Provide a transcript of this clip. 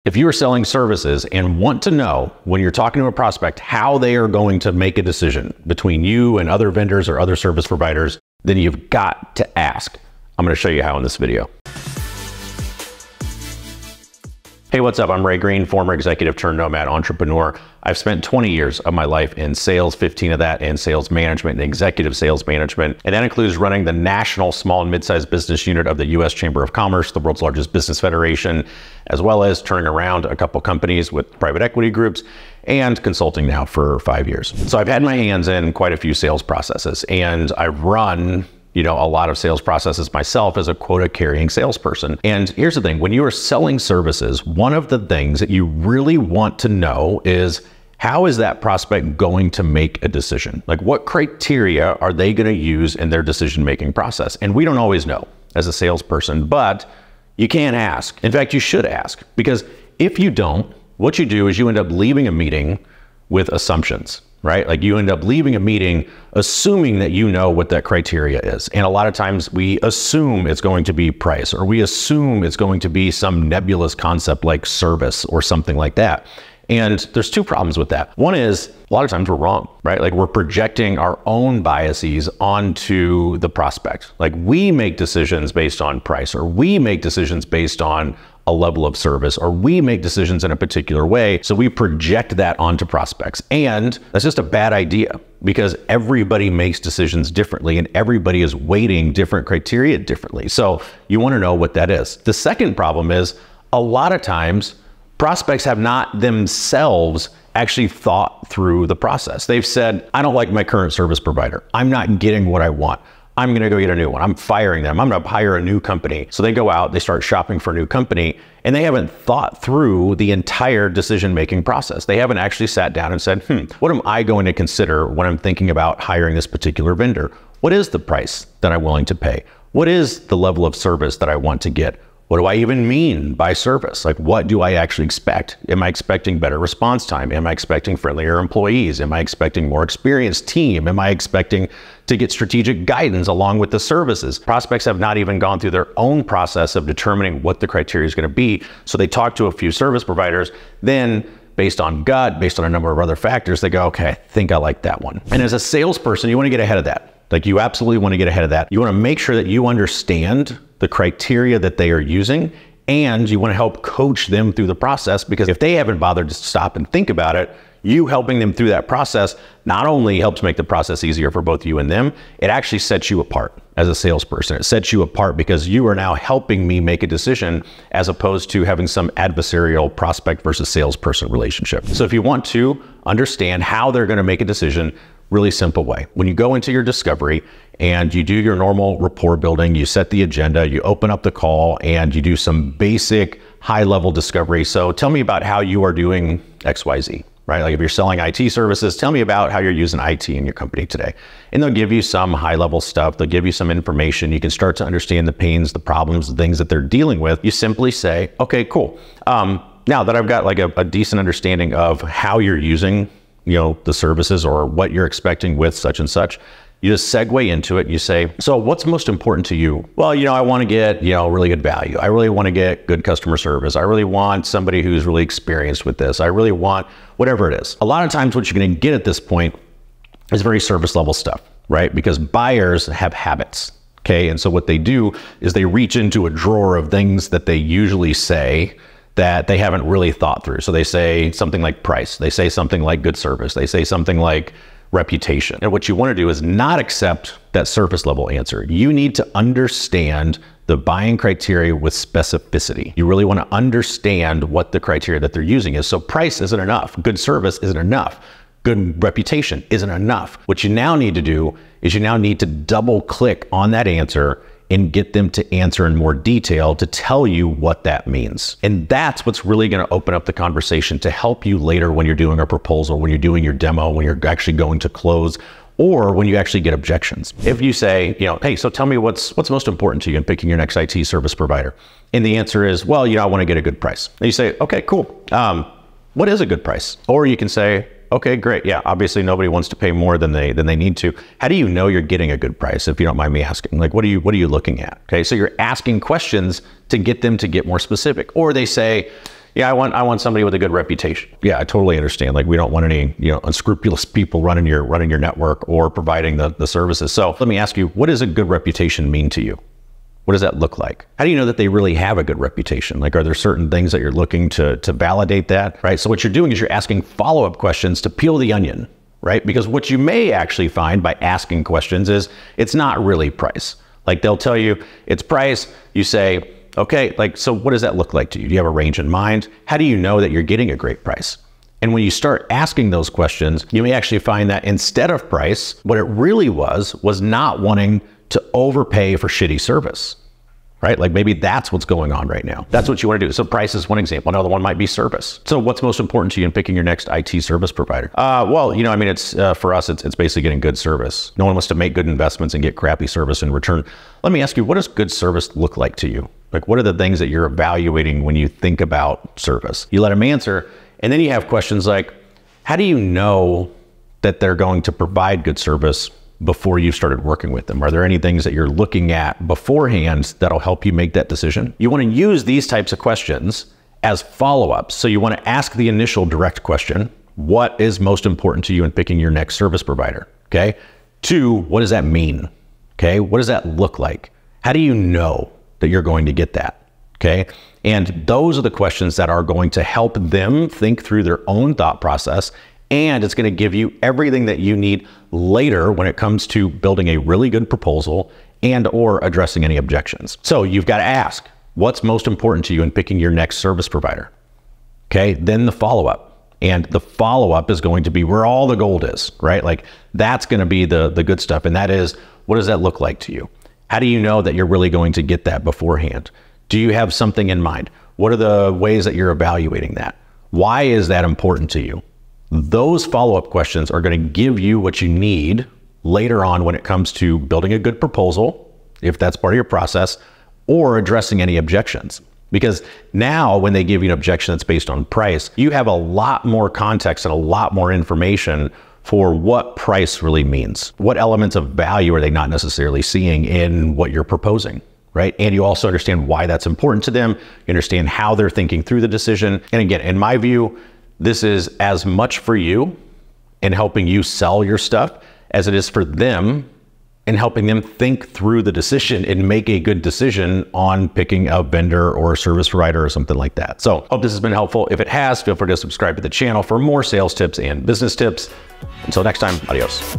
If you are selling services and want to know when you're talking to a prospect how they are going to make a decision between you and other vendors or other service providers, then you've got to ask. I'm going to show you how in this video. Hey, what's up? I'm Ray Green, former executive turned nomad entrepreneur. I've spent 20 years of my life in sales, 15 of that in sales management and executive sales management. And that includes running the national small and mid-sized business unit of the U.S. Chamber of Commerce, the world's largest business federation, as well as turning around a couple companies with private equity groups and consulting now for 5 years. So I've had my hands in quite a few sales processes, and I've run a lot of sales processes myself as a quota carrying salesperson. And here's the thing, when you are selling services, one of the things that you really want to know is, how is that prospect going to make a decision? Like, what criteria are they going to use in their decision-making process? And we don't always know as a salesperson, but you can ask. In fact, you should ask, because if you don't, what you do is you end up leaving a meeting with assumptions, right? Like, you end up leaving a meeting assuming that you know what that criteria is. And a lot of times we assume it's going to be price, or we assume it's going to be some nebulous concept like service or something like that. And there's two problems with that. One is, a lot of times we're wrong, right? Like, we're projecting our own biases onto the prospect. Like, we make decisions based on price, or we make decisions based on a level of service, or we make decisions in a particular way. So we project that onto prospects. And that's just a bad idea, because everybody makes decisions differently and everybody is weighting different criteria differently. So you want to know what that is. The second problem is, a lot of times prospects have not themselves actually thought through the process. They've said, I don't like my current service provider. I'm not getting what I want. I'm going to go get a new one. I'm firing them. I'm going to hire a new company. So they go out, they start shopping for a new company, and they haven't thought through the entire decision-making process. They haven't actually sat down and said, what am I going to consider when I'm thinking about hiring this particular vendor? What is the price that I'm willing to pay? What is the level of service that I want to get? What do I even mean by service? Like, what do I actually expect? Am I expecting better response time? Am I expecting friendlier employees? Am I expecting more experienced team? Am I expecting to get strategic guidance along with the services? Prospects have not even gone through their own process of determining what the criteria is going to be. So they talk to a few service providers, then based on gut, based on a number of other factors, they go, okay, I think I like that one. And as a salesperson, you want to get ahead of that. Like, you absolutely want to get ahead of that. You want to make sure that you understand the criteria that they are using, and you want to help coach them through the process, because if they haven't bothered to stop and think about it, you helping them through that process not only helps make the process easier for both you and them, it actually sets you apart as a salesperson. It sets you apart because you are now helping me make a decision, as opposed to having some adversarial prospect versus salesperson relationship. So if you want to understand how they're going to make a decision, really simple way. When you go into your discovery and you do your normal rapport building, you set the agenda, you open up the call, and you do some basic high-level discovery. So tell me about how you are doing XYZ, right? Like, if you're selling IT services, tell me about how you're using IT in your company today. And they'll give you some high-level stuff. They'll give you some information. You can start to understand the pains, the problems, the things that they're dealing with. You simply say, okay, cool. Now that I've got like a decent understanding of how you're using the services, or what you're expecting with such and such, you just segue into it. You say, so what's most important to you? Well, I want to get, really good value. I really want to get good customer service. I really want somebody who's really experienced with this. I really want whatever it is. A lot of times what you're going to get at this point is very service level stuff, right? Because buyers have habits. Okay. And so what they do is they reach into a drawer of things that they usually say that they haven't really thought through. So they say something like price. They say something like good service. They say something like reputation. And what you want to do is not accept that surface level answer. You need to understand the buying criteria with specificity. You really want to understand what the criteria that they're using is. So price isn't enough. Good service isn't enough. Good reputation isn't enough. What you now need to do is you now need to double click on that answer and get them to answer in more detail to tell you what that means. And that's what's really going to open up the conversation to help you later when you're doing a proposal, when you're doing your demo, when you're actually going to close, or when you actually get objections. If you say, hey, so tell me what's most important to you in picking your next IT service provider. And the answer is, well, I want to get a good price. And you say, okay, cool. What is a good price? Or you can say, okay, great. Yeah, obviously nobody wants to pay more than they need to. How do you know you're getting a good price, if you don't mind me asking? Like, what are you looking at? Okay, so you're asking questions to get them to get more specific. Or they say, Yeah, I want somebody with a good reputation. Yeah, I totally understand. Like, we don't want any, unscrupulous people running your network or providing the services. So let me ask you, what does a good reputation mean to you? What does that look like? How do you know that they really have a good reputation? Like, are there certain things that you're looking to validate that, right? So what you're doing is you're asking follow-up questions to peel the onion, right? Because what you may actually find by asking questions is it's not really price. Like, they'll tell you it's price. You say, okay, like, so what does that look like to you? Do you have a range in mind? How do you know that you're getting a great price? And when you start asking those questions, you may actually find that instead of price, what it really was not wanting to overpay for shitty service, right? Like, maybe that's what's going on right now. That's what you want to do. So price is one example. Another one might be service. So what's most important to you in picking your next IT service provider? Well, I mean, it's for us, it's basically getting good service. No one wants to make good investments and get crappy service in return. Let me ask you, what does good service look like to you? Like, what are the things that you're evaluating when you think about service? You let them answer, and then you have questions like, how do you know that they're going to provide good service before you started working with them? Are there any things that you're looking at beforehand that'll help you make that decision? You want to use these types of questions as follow-ups. So you want to ask the initial direct question, what is most important to you in picking your next service provider? Okay. 2, what does that mean? Okay. What does that look like? How do you know that you're going to get that? Okay. And those are the questions that are going to help them think through their own thought process. And it's going to give you everything that you need later when it comes to building a really good proposal and or addressing any objections. So you've got to ask, what's most important to you in picking your next service provider? Okay. Then the follow-up. And the follow-up is going to be where all the gold is, right? Like, that's going to be the good stuff. And that is, what does that look like to you? How do you know that you're really going to get that beforehand? Do you have something in mind? What are the ways that you're evaluating that? Why is that important to you? Those follow-up questions are going to give you what you need later on when it comes to building a good proposal, if that's part of your process, or addressing any objections. Because now when they give you an objection that's based on price, you have a lot more context and a lot more information for what price really means. What elements of value are they not necessarily seeing in what you're proposing, right? And you also understand why that's important to them. You understand how they're thinking through the decision. And again, in my view, this is as much for you in helping you sell your stuff as it is for them in helping them think through the decision and make a good decision on picking a vendor or a service provider or something like that. So hope this has been helpful. If it has, feel free to subscribe to the channel for more sales tips and business tips. Until next time, adios.